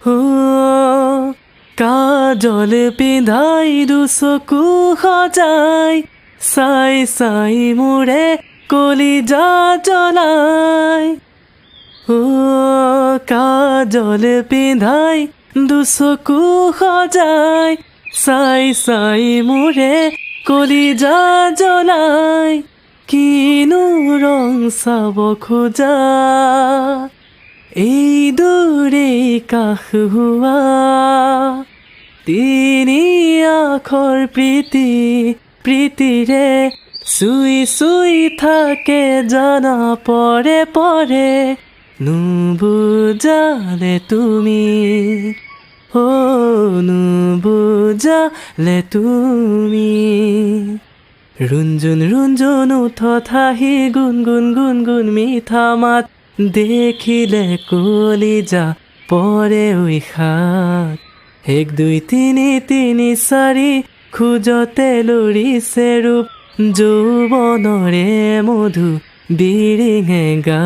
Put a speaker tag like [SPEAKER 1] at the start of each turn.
[SPEAKER 1] ও কাজল পিন্ধাই দুচকু সজাই চাই চাই মোৰে কলিজা জ্বলাই ও কাজল পিন্ধাই দুচকু সজাই চাই চাই মোৰে কলিজা জ্বলাই কিনো ৰং চাব খোজা এই দূৰে কাষ হোৱা তিনি আখৰ প্ৰীতি প্ৰীতিৰে চুই চুই থাকে জানা পৰে পৰে নুবুজালে তুমি ও নুবুজালে তুমি ৰুঞ্জুন ৰুঞ্জুন উঠত হাঁহি গুণগুণ গুণগুণ মিঠা মাত দেখিলে কলিজা পৰে উইখাত 1 2 3 3 4 খোজতে লৰিছে ৰূপ যৌৱনৰে মধু বিৰিঙে গা